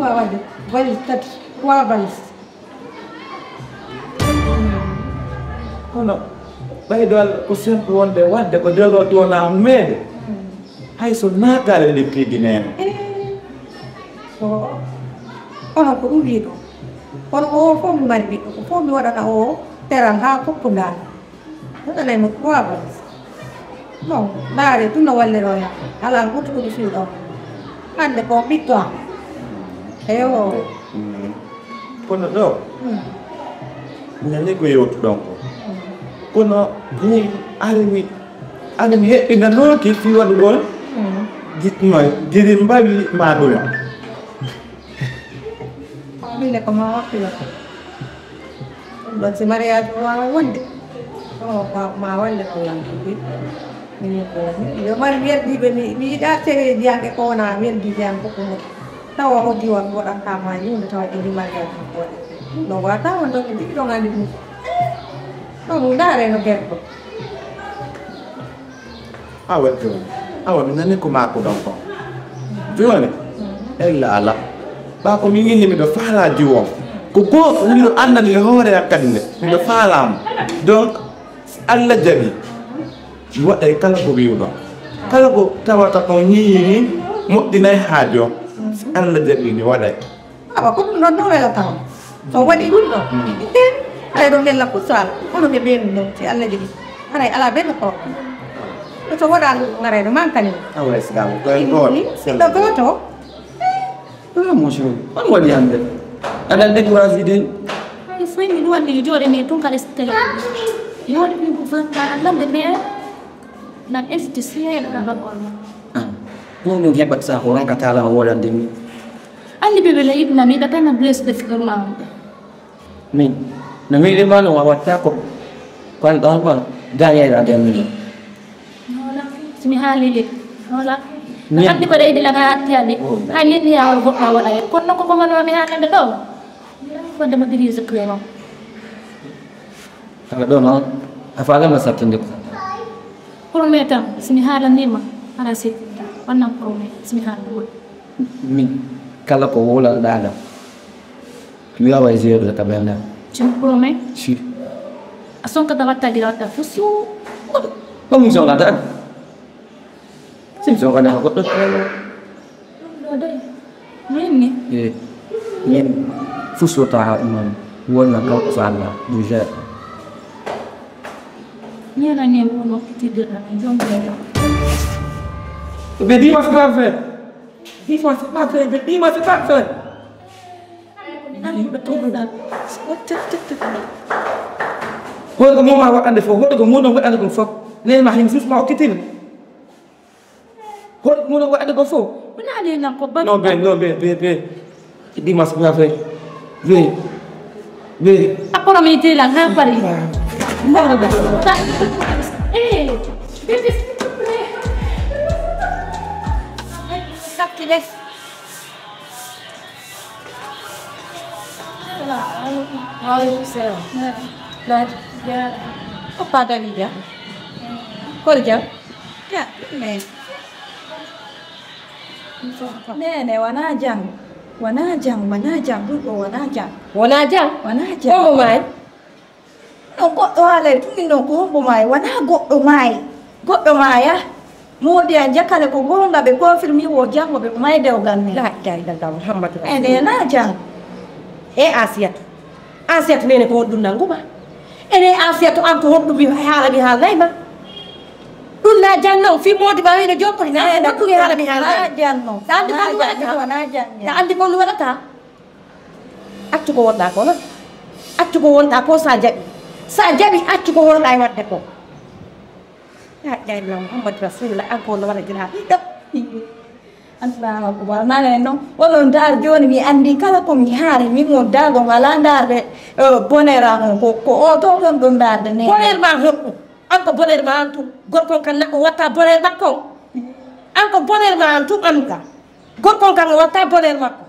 waawde valise tati 3 valise kono ɓaydol ko sempo wonde wadde ko jogo ɗona meede hayso naatale nde piidineno kono ko ɗum wiiɗo kono o fof mi mari ɓiɗɗo ko fof mi waɗata o teral haa foppugal waɗanaymo 3 valise bon ndaare ɗum no walliroya alaa hutu ɗum fiiɗo hande ko ɓiɗɗo am eyo kono ɗo nani ko yewtuɗon ko kono ni arimi heɓɓinanooki fi waɗugol jiɗnoy jiri mbawi maɗoya mine ko ma wappila ɗon si mariage wawa wonde ma walle ko lanɗuɗi yo mari werdiɓe mi yiɗa sereji yanke ko wona werdiɓe yan koko mo tawa o diwa mi waɗantama yimɓe tawa ɗiɗi mariage ko waɗe no wata won ɗon ɓe ɗiɗi ɗon andi ɗum ɗon ndaare no guerɗo awa joni awa mi nani ko mako ɗon ko joni ella ala ɓa ko mi inni miɗo faalaji won ko goto miɗo andani e hoore am kadi nde miɗo faalama donc Allah jaɓi mi waɗay kala ko wiwɗon kala ko tawata ko ñiiri moƴƴinayi haaji o si Allah jaɓi mi waɗay awa ko ɗum ɗon no welatawa so waɗi ɗum ɗo ay ɗo ngella ko sala hono ɓe ɓeeni ɗon si Allah jaɓi haray ala benn problème so waɗa ngareɗo mankani awa esgamo koye goto ɗo goto mon chéri on waɗi hande aɗa découragé de ay foy min wandi jooɗe ni tun kaɗa stele yoɗe min ko fanta lamde ɓe nan efti seeɗa bakol ma ɗum min heɓat sa ko ronkatala o woɗande min andi ɓeɓe layiɗna mi ɗatana blesde firma min no miɗima no a watta ko kon ɗon kon dañeɗa den min wala somi haali de wala andi ko ɗeydi laga hattiyade hay yiɗi yawol goɗɗo waɗa e kono ko komanmi haalande ɗo fondema dirige clément kaga ɗo noon a falama sattinde ko promé tan somi haalandima ala settinta wannan promé somi haalande min kala ko wulanɗaɗam mi wawa gérude ka ɓenda tu me promets si a sonkata wattadira watta fo suu ɗum mi sohlata an sim sohlata ko goɗɗo ɗo de minni e min fusota ha ɗuman wonna kawɗo fa Allah du gère ñanani mono tidira jongeɗo ɓe dima c'est pas fait dima c'est pas fait ɓe dima c'est pas fait ɓe toɗoɗa hoɗo ko moma waɗande fof hoɗo ko muɗum waɗande ɗum fof nenma hen jusma okkitino hoɗo ko muɗum waɗande ko fof wona lenan ko ba non be dima c'est pas fait be apporo mi telan ha pari sakkiles waaleykum salam ya apa tadi ya kerja ya nene wanajang dulu wanajang oh my no goɗɗo haala tumino ko hombo may wona goɗɗo ma ya modi a jakkale ko gonga ɓe confirme wo jango ɓe may dewgal ni la ilaha illallah muhammadu ene na jang e asiyatu nene ko honɗum nanguma ene asiyatu an ko honɗumi haala mi haalnayma ɗum na janno fi modi ma wino jokkori na nakkugi haala mi haalnayma janno andi ko waɗata wona jang ta andi ko waɗata accu ko wonɗa ko non accu ko wonɗa ko sa jaɓi accu ko wonɗa e wadde ko la ilaha illallah muhammadu rasulullah an ko no waɗa jina ɗiɗo Allahu akbar nane non wonon dar joni mi andi kala ko mi haari min on dago wala darde bonera on ko o to ɗon ɗum darde ne boner ma honɗum an ko boner ma an tum gorkon kan neɗɗo watta boner makko an ko boner ma an tum anka gorkon kan watta boner makko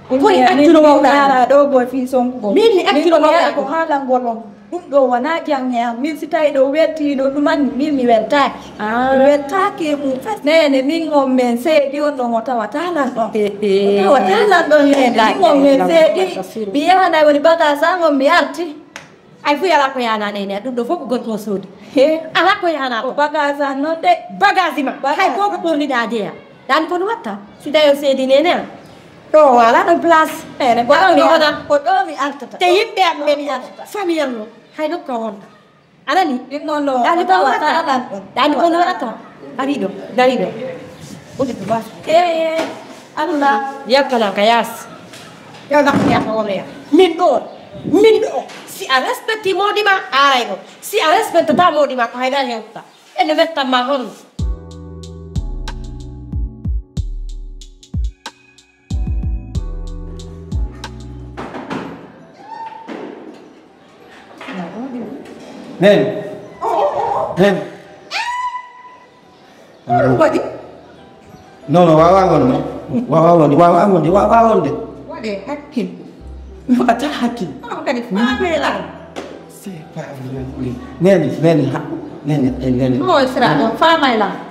ɓuri accuno mawɗa ara ɗo boy fi sonko min mi accuno mawɗa ko haalangol on ɗum ɗo wona jangea min si tawi ɗo wettiɗo ɗumanni min mi weltaki mi weltaki mum nene min on men seeɗi on ɗon o tawata nan ɗon tawata nan ɗon nene min on men seeɗi mi yahana woni bagage an on mi arti ay fu ala ko yana nene ɗum ɗo fof ko gonto soodi ala ko yana o bagage an noon de bagage ma hay ko ko ɓorniɗa jeeya dani kono watta si tawi o seedi nene an ɗo wala ɗon place ene ko ɗo mi artata te yimɓe am ɓe famille am no hay nokka wonta anani ɗin noon ɗo dani ko watta dani kono watta ari ɗo dari ɗo ɓuɗi to bas Allah yakkala ka yaas yo nakka horeya min ɗo si a respecti moɗi ma aray ɗo si a respecte ta moɗi ma ko haydara hewta ene wettanma honno Nen. Nen. waɗi Non, wawa wonde. waɗe hakkil Wata hakkil. on kadi faamela C'est pas vrai. Neni. o sira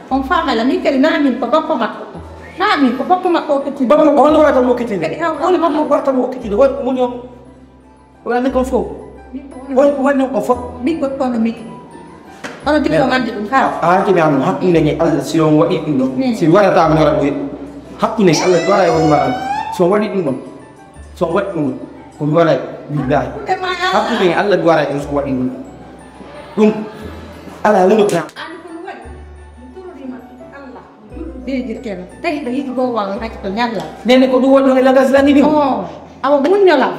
on famayla min kadi namin ko bappa makko o ketti Baba ko hono wata mo kitinde. kadi haw Hono baba ko wata mo kitinde. Wat mo ñom. Wala ko fo. Wala ko fo. min ko kono min ono tigi o mande ɗum kala Anki mi am hakkunde nge Allah si on waɗi ɗum ɗon si waɗata mi wara ɓoyi hakkunde Allah waɗa e woni waɗan so waɗi ɗum ɗon so waɗi ɗum ko mi waɗa billahi hakkunde nge Allah waɗa e so waɗi ɗum ɗum ala lundo ta andi kono waɗi mi tororima Allah deejirteno tawi ɗo yiɗi goo wawa hacci to ñalla nene ko ɗum wonɗon e lagas lani ɗi o awa muññola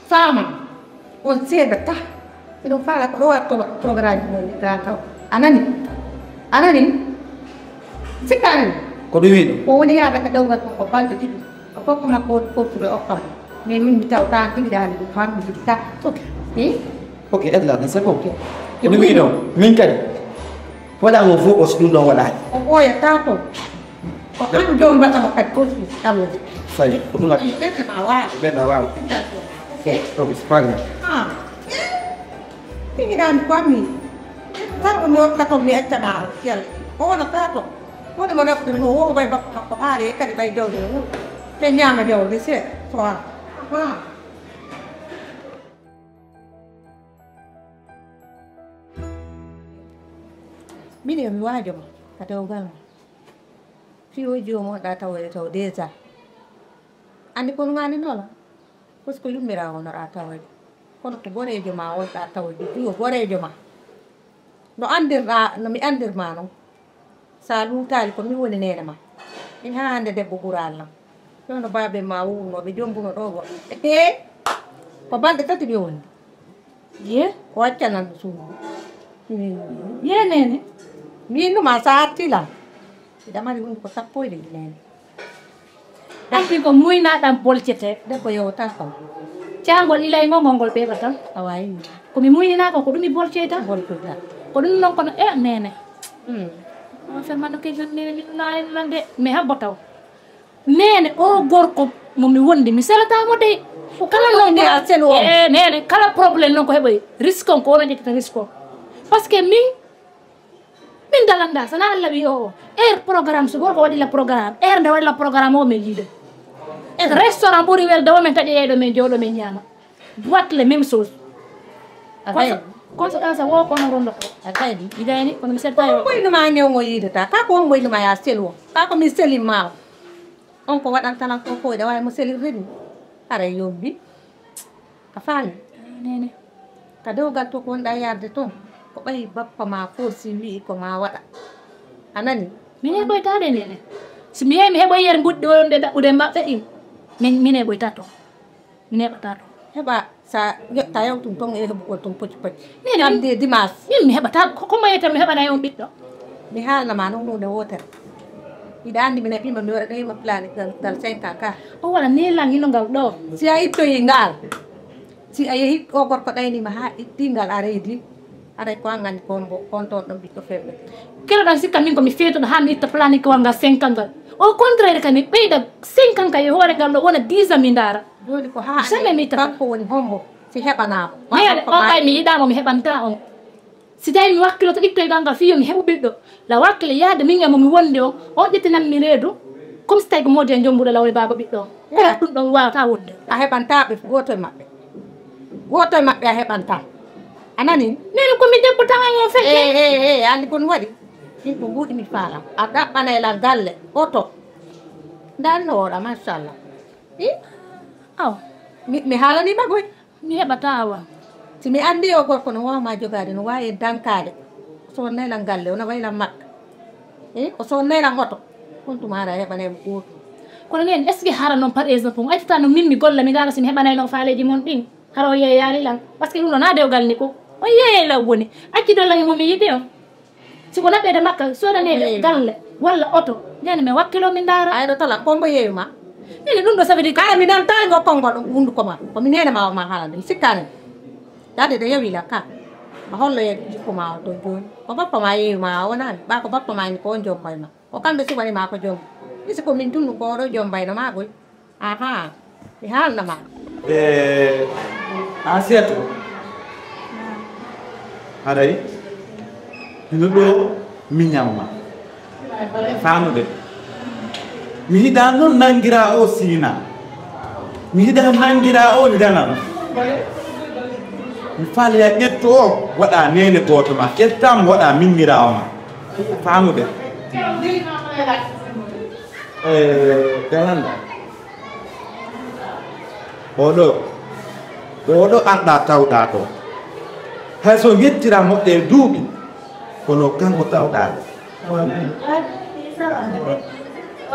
faama on seeɗa ta eɗon faala ko ɗo watto programme mo liɗɗa taw anani sikkaani ko ɗum wiɗo o woni yaada ka ɗewgal ko balɗe ɗiɗi o fof makko foftude okkam mais min mi tawta ɗiɗaani ɗum fammi jitta ok Allah c'est bon ko ɗum wiɗo min kadi waɗamo fof o so ɗum ɗon waɗani o ɓooyata toon ko an jom mbaɗamo kadi kosi Allah fayi ko ɗum waɗi ɓeɗɗama waawa ɓenɗa wawa ok c'est pas grave ɗiɗaani fammi tan o notta ko mi accaɗa yalla o wonata toon woni mo naftude o woko ɓay bakko makko haare kadi ɓay jawde o te ñaama jawde seeɗa sowa mine mi waajo ma ka dewgal ma fiyoji o moɗa tawoye taw déjà andi kono ngani nola par ce que yummira wonoɗa tawoyde kono ko gorejo ma wonɗa tawoyde fiyo gorejo ma no andirɗa no mi andirma noon sa luutali ko min woni nene ma min ha hande debbo ɓural nam ɗono baɓe ma wurnoɓe jombuno ɗo goɗɗo ko balɗe tati ɓe woni ye ko waccananɗo suudu ye nene minuma sa artilam mbiɗa mari hunde ko sappoyde nene ɗanti ko muynaɗam bolcete debbo yewta kam cangol ilayngol ngol ɓeɓa tan a wawi komi muynako ko ɗum i bolceta boltoɗa ko ɗum noon kono nene on fermano kegal nene min de mais habbo taw nene o gorko momi wondi mi selatamo de kala noon a selu o nene kala probléme noon ko heɓoy risque on ko wona ƴettata risque o par ce que min dalanda sana Allah wi o programme so gorko waɗila programme nde waɗila programme o min yiide restaurant ɓuuri welde o min taƴoyeɗo min jowɗo min ñaama boîte le même chose conséquence wo kono rondoto a kaydi igayni kono mi setta yo ɓoynuma ñewmo yiidata ka ko on ɓoynuma ya selu o ka ko min selimma on ko waɗantanan ko foyde wawi mo selirredi ara yobbi a faami nene ka dewgal to ko wonɗa yarde toon ko ɓayi bappa ma forsi wi ko ma waɗa a nani min heɓoytade nene si mi yehi mi heɓoy yer guɗɗi wonde ɗaɓɓude maɓɓe ɗin min heɓoyta to min heɓata to heɓa sa yotta yawtum toon e heɓugol toon pocci pocci nene samedi dimanche min mi heɓata ko mayeta mi heɓana on ɓiɗɗo mi haalnama noon hunde wotere mbiɗa andi mine ɓima mi waɗa ɗayima planigal 5 ans ka o waɗa nelan hinogal ɗo si a ittoyi ngal si a yeehi o gorko ɗaynima ha ittingal a reedi aɗa ko an gandi kon toon ɗon ɓiɗɗo fewɓe keɗoɗan sikka min komi feetoɗo ha mi itta planiquewal ngal 5 ans ngal au contraire kam mi ɓeyda 5 ans kay hoore ngal ɗo wona 10 ans mi daara joni ko ha jamais mi ittata kanko woni hombo si heɓanama mayade o kay mi yiɗamo mi heɓanta on si tawi mi wakkilo to ittoygal ngal fiyo mi heɓu ɓiɗɗo la wakkile yaade min e mo mi wonde o on ƴettinan mi reedu comme si tawi ko modi e jombuɗo lawle baba ɓiɗɗo o kala ɗum ɗon wawata wonde a heɓantaɓe goto e maɓɓe a heɓanta anani nene komi debbo tawan on feƴƴe andi kon waɗi ɗin ko ɓuuɗimi faalam a ɗaɓɓanayla galle oto ndanno oɗa machallah i aw mi haalanima goy mi heɓata wa si mi andi o gorko no wawma jogade no wawi dankade o sonnaylan galle ono waylan makka o sonnaylan oto on tumara a heɓanaymo goto kono nen est ce que hara noon par exemple on accata no min mi golla mi gara somi heɓanayno faaleji mon ɗin hara o yeeyalilan par ce que ɗum ɗo na dewgal ni ko on yeeyaylan woni accidolla e momi yiɗi o siko naɓɓede makka sodanede galle walla oto jani mi wakkilo min dara ayno tala kombo yeeyuma ene ɗum ɗo ça veut dire kala mi nan tawi go konngol ɗum hunduko ma komi nene ma haalande mi sikkani dade de yewila ka ma hollo ye jikko ma o to joni ko bappa ma yeeyuma wonani ɓa ko bappa ma ni ko on jombay ma ko kamɓe suɓanima ko jom mi siko min tundu ko oɗo jombayno ma goy aha mi haalnama Asiatu aɗayi ino ɗo miñamma famude mi yiɗa noon nangira o siina mi yiɗa nangira o ndanam mi faaloya ƴettu o waɗa nene goto ma ƴettam waɗa minnirawo ma famude gananda oɗo anɗa tawɗa ɗo hay so yettira moƴƴe duuɓi kono kanko tawɗa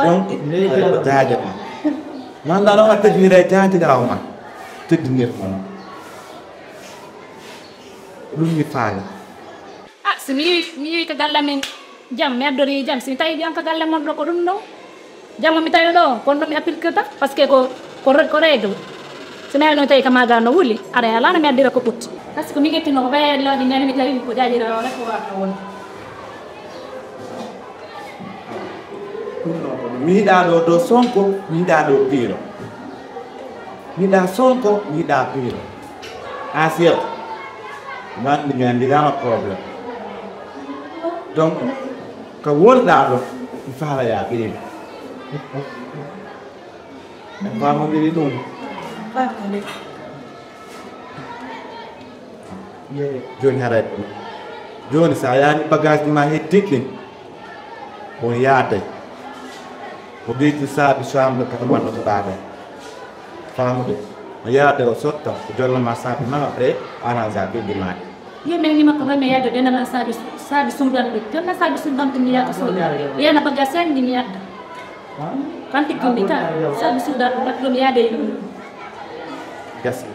donc jaaje ma manda noon a teddinira jaajirawo ma teddinir ma ɗum mi faala so mi yewi ko galle men jam mi addori jam somi tawi ƴan ko galle mon ɗo ko ɗum ɗo jamma mi tawi ɗo kono ɗum mi applique ta par ce que ko règle so mi ari noon tawi ko maga no wuuli aɗa alano mi addira ko ɓutti par ce que mi ƴettino ko ɓeyaɗilaɗi nani mi tawi ko jaajirawo rek ko wata woni mi yiɗa ɗo dow sonko mi yiɗa ɗo piiro mi yiɗa sonko mi yiɗa piiro asiyat manɗi mi andirama probléme donc ko wonɗa ɗo mi faalaya ɓiiri e famodiri ɗum joni haray joni sa yaani bagage ɗi ma heddiɗɗin on yaatay o ɓeyti saabi chambre kata manɗo to ɗaade famude o yaade o sotta o jollama saabi mama ɓe arrange a ɓiɗɗi maɗi yemin ni makko hoymi yadde ɗenana saabi sumdan ɗo jonna saabi sumdan ɗum mi yadda so wiyana bagage sanni mi yadda kantikkindi ka saabi sumdan ɗum wadde ɗo mi yaade ɗum gasi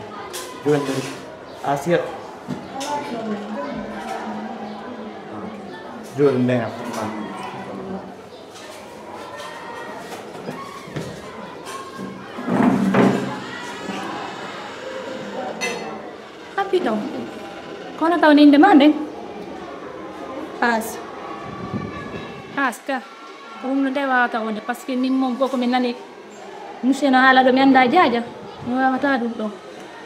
joni asiyat joni ndeya Então, kono taw ni demande passe aska ko ɗum no nde wawata wonde par ce que min moom fof komin nani monsieur no haala ɗo mi anda jaaja mi wawata ɗum ɗo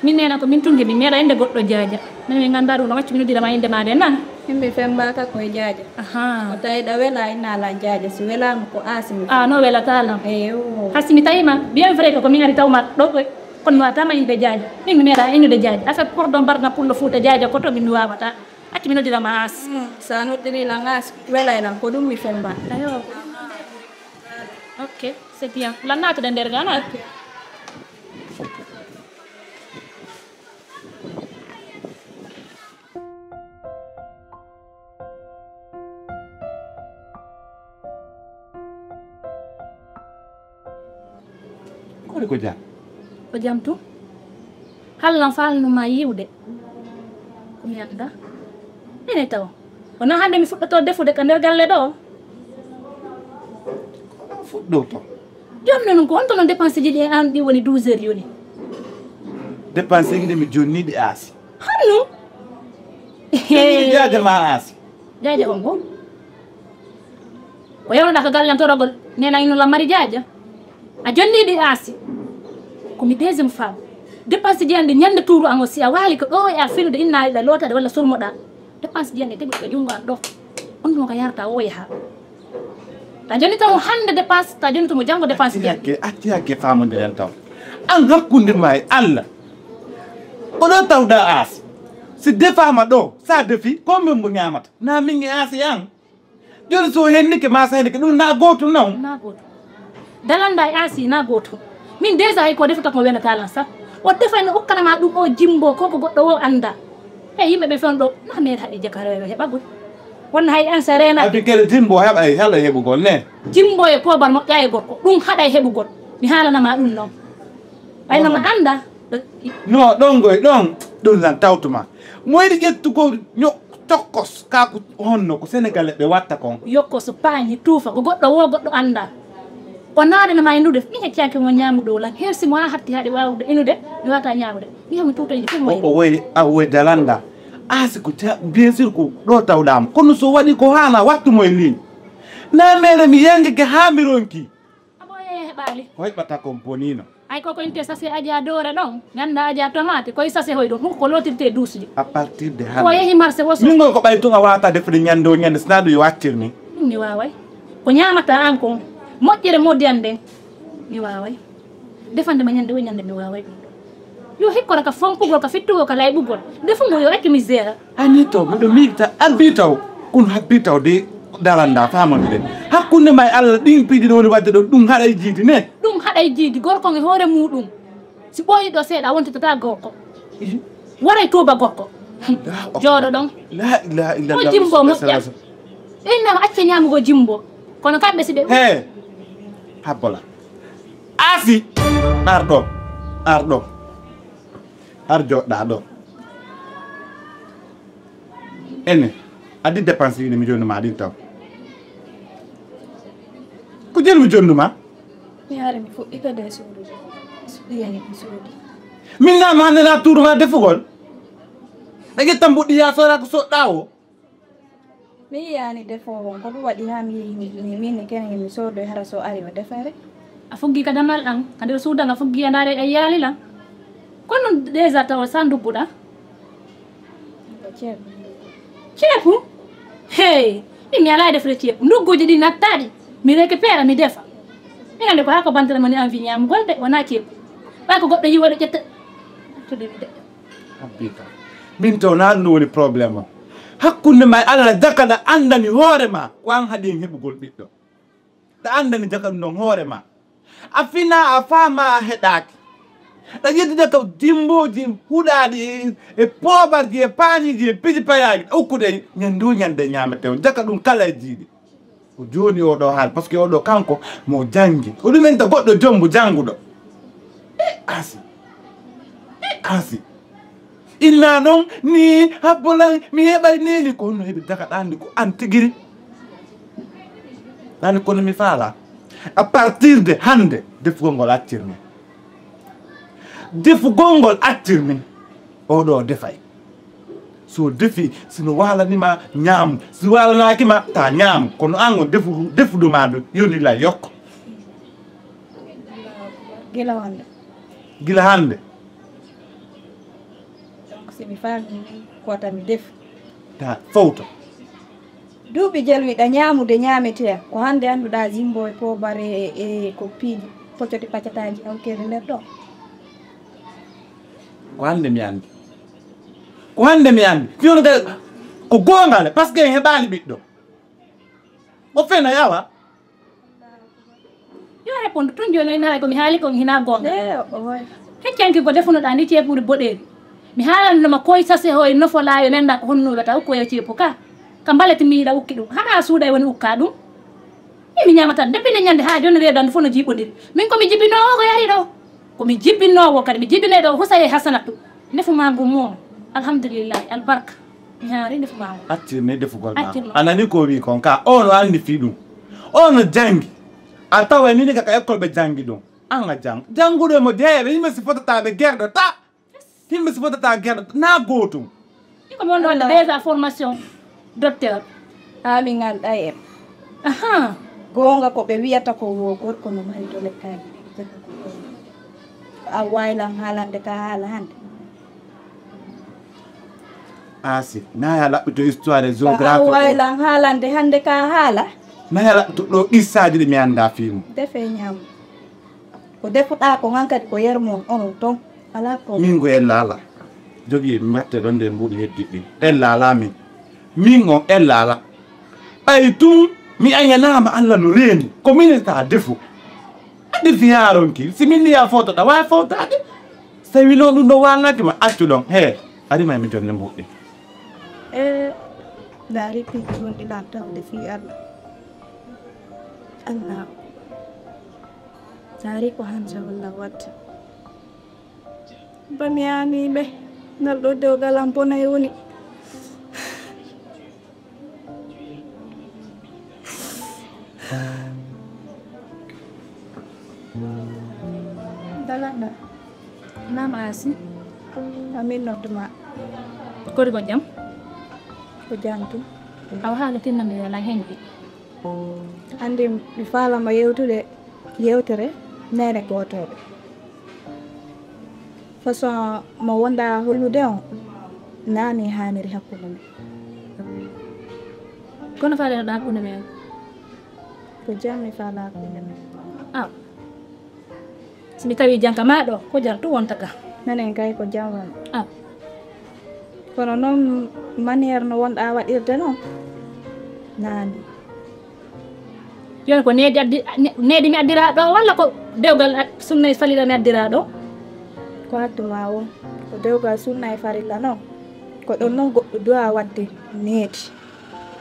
min nena ko min tungi mi meeɗa inde goɗɗo jaaja min min ganda ɗum ɗo wacci mi noddirama inde maɗe nan yimɓe fembata koye jaaja o tawi ɗa wela innala jaaja si welama ko asimi no welatalam eyo har simi tawima bien vrai que ko min ari tawma ɗo kono mi watama inde jaaja min mi meeɗa innude jaaja affaire porɗo mbarna pullo fuuta jaaja koto min mi wawata acci mi noddirama as sa noddirilan as welaylan ko ɗum mi femba ayo ok c'est bien lan natude nder gana koɗe ko jam ko jam tu hallan falnuma yiwde komi anda ene taw wono hande mi fuɗɗoto defude ko nder galle ɗo fuɗɗo to jomne noon ko on to noon dépense ji ɗi an ɗi woni 12 heures yoni dépense ji ɗi mi jonniɗi aasi hanno jaaja ma aasi jaaja on ko ko yewnoɗa ko gallen torogol nena innola mari jaaja a jonniɗi aasi komi deuxiéme femme dépense jiyande ñande tuuru an o si a waali ko ɗo e a finude innaaliɗa lootade walla surmoɗa dépense jiyande teɓi ko junngo an ɗo on ɗum ko yarata o yaha ta joni taw hande dépense ta joni tomo janngo dépense jiyande acci famodiren taw an hakkunde ma e Allah oɗo tawɗa aas si defama ɗo sa defi combien mbo ñamata na min e aasi an joni so hennike ma sa hennike ɗum na gotum non na goto dalanda e aasi na goto min déjà hay ko defata ko wenatalan sa o defani hokkanama ɗum o jimbo koko goɗɗo o anda e yimɓeɓe fen ɗo na meeɗa haɗi jakareɓe heɓagoy wonna hay an sa rena abi kele jimbo heɓa hela heɓugol ne jimbo e pobar moƴƴa e gorko ɗum haɗa e heɓugol mi haalanama ɗum noon waynoma anda non ɗon goy ɗon lan tawtuma moyɗi ƴettugo tokkos kako honno ko sénégalais ɓe watta kon yokko so pañi tuufa ko goɗɗo wo goɗɗo anda o naɗanama e ndude mi heccaki mo ñamuɗo lan hersi mo ha hatti haɗe wawde inude mi wata ñamude mi hami tuutaji fof o woyi a woyi dalanda aasi ko bien sûr ko ɗo tawɗama kono so waɗi ko hana wattumo e ligne na meɗe mi yanggue ha mi ronki aboye heɓali ko heɓata kon bonino ay koko inte sase aja doore ɗon ganda aja tomate koye sase hoy ɗon hunko ko lotirte duusuji à partir de ko yeehi marché woso min go ko ɓay tun a wawata defde ñande o ñande sina ɗo yo accir ni mi waway ko ñamata an kon moƴƴere moddiyan nden mi waway defandema ñande o ñande mi waway ɗum yo hikkora ka fonkugol ka fittugol ka layɓugol defumo yo accu misére ani taw miɗo miita albi taw kono habbi taw de dalanda famande de hakkunde ma e Allah ɗin piiɗi ɗo woni wadde ɗo ɗum haɗay jiidi ne ɗum haɗay jiidi gorko e hoore muɗum si ɓooyi ɗo seeɗa wontitata gorko waray tuuba gorko jooɗo ɗon la ilaha o illallah jimbo moƴƴa innama acca ñamugo jimbo kono kamɓe si ɓe he habbola aasi ar ɗo har joɗɗa ɗo ene adi dépense yine mi jonnuma adin taw ko jeni mi jonnuma mi haare mi fuɗɗi kadi e suudude suɗiyani mi suudi min nama hande na tourma defugol ɗa ƴettan mbuɗɗi yasora ko soɗɗa o mi yiyani defo on ko ɗum waɗi ha mi yehi min kene mi soodo hara so ari o defare a foggi ka damal ɗan ka nder suudan a foggi a ndaare a yaali lan kono déjà tawa sa ndugguɗa ko ceeb ceebu hey min mi ala e defre ceebu ndugguji ɗi nattaɗi mi récupére mi defa mi ande ko ha ko bantere mani envie ñamugol de wona ceebu ɓay ko goɗɗo yiwoɗo ƴetta de habbika min to na ɗum woni probléme o hakkunde ma e Allah jakaɗa andani hoore ma ko an haaɗi heɓugol ɓiɗɗo ɗa andani jaka ɗum ɗon hoore ma a fina a faama a heɗaki ɗa ƴettide ko dimboji huuɗaɗi e poobarji e pañiji e piiji payaji ukkude ñande o ñande ñamete o jaka ɗum kala e jiiɗi ko joni oɗo haal par ce que oɗo kanko mo janggi ko ɗumen ta goɗɗo jombo jangguɗo asi illa noon ni habbolan mi heɓay neli ko honno heɓi jaka ɗandi ko an tigiri ɗani kono mi faala à partir de hande defugol ngol accirmi defugol ngol accirmi oɗo defay so defi sino walanima ñaam si walanakima ta ñaam kono an on defuduma ɗum yonila yokko gila wonde gila hande donc si mi faami kota mi defi ta fawto duuɓi jalwiɗa ñaamude ñaametea ko hannde annduɗaa jimbo e poobare e ko piiji poccoti paccataji awkere nder ɗo ko hannde mi anndi ko hannde mi anndi fiyono kadi ko goongale par ce que en heɓaali ɓiɗɗo o fena yawa yo répondre tun joni o nara komi haali kon hina gonga oy heccanki ko defunoɗa ndi ceepude boɗeeri mi haalanoma koye sase hoye nofo laayo nenda ko honnuɓe ta ukkoye ceepu ka ka mbalete mi yiiɗa ukki ɗum hana suuɗa e woni ukka ɗum mi ñamata depuis ñande ha joni reedande fof no jiiɓodiri min komi jibbinowo ko yari ɗo komi jibbinowo kadi mi jibbine ɗo husaye hasanatu ndefu ma ngu moom alhamdulillahi albarka mi haari ndefu ma ngu accirni defugol ma a nani ko wi kon ka ono anndi fi ɗum ono janngi a tawa nini kaka école ɓe janngi ɗum an a jang jannguɗo mo jeeyaɓe yimɓe si fototaɓe guerɗo ta yimɓe si fotata guerɗo na gootum komi wonɗo wadde déjà formation docteur haa mi ngannduɗa en aha goonga ko ɓe wiyata ko wo gorko no mari to lekkaaji jaka ko a waylan haalande ka haala hande asi na ya laɓɓito histoire a géographie waylan haalande hande ka haala na ya laɓɓito ɗo qissaji ɗi mi anda fimu defe ñaam ko defuɗa ko han kadi ko yermon onon ton ala ko min go en laala jogui mbatte ɗon nde mbuɗi heddi ɗi en laala min on en laala ɓay tum mi añanama allah no reeni ko minen ta defu aɗi fiyaronki si min liya fotoɗa wawi fotade so tawi noon ɗum ɗo walnakima accu ɗon he arima mi jonne mbuɗɗi daari piiji gonɗi lantawde fi allah allah daari ko hanja wallah watta bami yaniɓe ngal ɗo dewgal am bonayi woni dalanda nama asi amin nodduma kodi ko jam ko jantum awa haala tinnande ala henɓi andi mi falama yewtude yewtere nene gotoɓe façon mo wonda hollude on nani haniri hakkude men kono faaleɗo hakkude men ko jam mi fala hakkude men aw somi tawi janka maɗo ko jar tu wonta ka minen kay ko jam won aw kono noon maniére no wonɗa waɗirde noon nani joni ko needi mi addira ɗo walla ko dewgal sunna e falila mi addira ɗo ko hattuma won ko dewgal sunna e farilla noon ko ɗon noon goɗɗo duwa wadde needi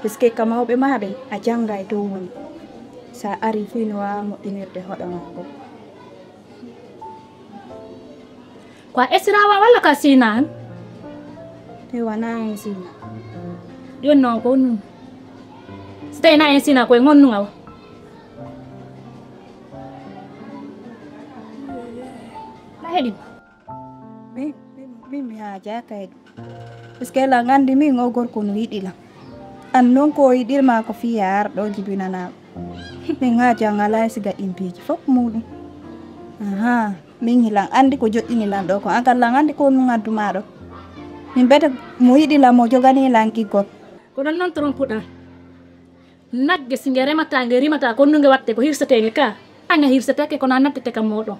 puisque ka mawɓe maɓe a janga e dow woni sa ari fi no wawa moƴƴinirde hoɗo makko ko a esirawa walla ka sina an e wona hen sina joni noon ko num so tawi na en sina koye gonnuga o a heeɗi min mi haaja kayɗum puisque la gandi min o gorko no yiɗilam an noon ko yiɗirma ko fiya arɗo jibinanama min haaja ngala siga ɗimpeji fof muɗum aha min hilan andi ko joƴƴinilan ɗo ko an kallan andi ko min adduma ɗo min bete mo yiɗilam mo joganilan kiggol ko ɗon noon trompuɗa nagge singe remata nge rimata ko nunge watte ko hirsatege ka anga hirsatake kono a nattete kam moɗon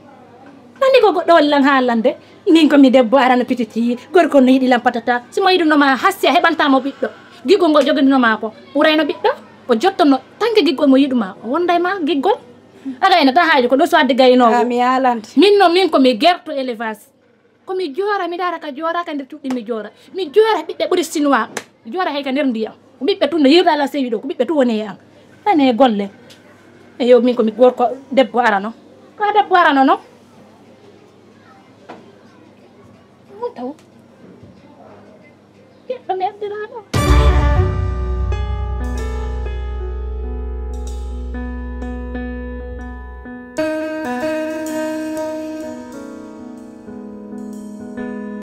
nandi ko goɗɗo wallilan haalande min komi debbo arana pititi gorko no yiɗilan patata simo yiɗunoma hassi a heɓantamo ɓiɗɗo giggol ngol joguinoma ko ɓurayno ɓiɗɗo o jottono tanke giggol mo yiɗuma o wonday ma giggol aga ene ta haaji ko ɗo so adde gaynowo mi yalande min no min komi gerto élevage komi joora mi dara ka jooraka nder cuɗɗi mi joora ɓiɓɓe ɓuuri chinois mi joora hay ka nder ndiyam ko ɓiɓɓe tun no yirda ala sewi ɗo ko ɓiɓɓe tun woni e an ane golle eyo min komi gorko debbo arano ko debbo arano no taw ɓiɗɗo mi heɓdiraɗo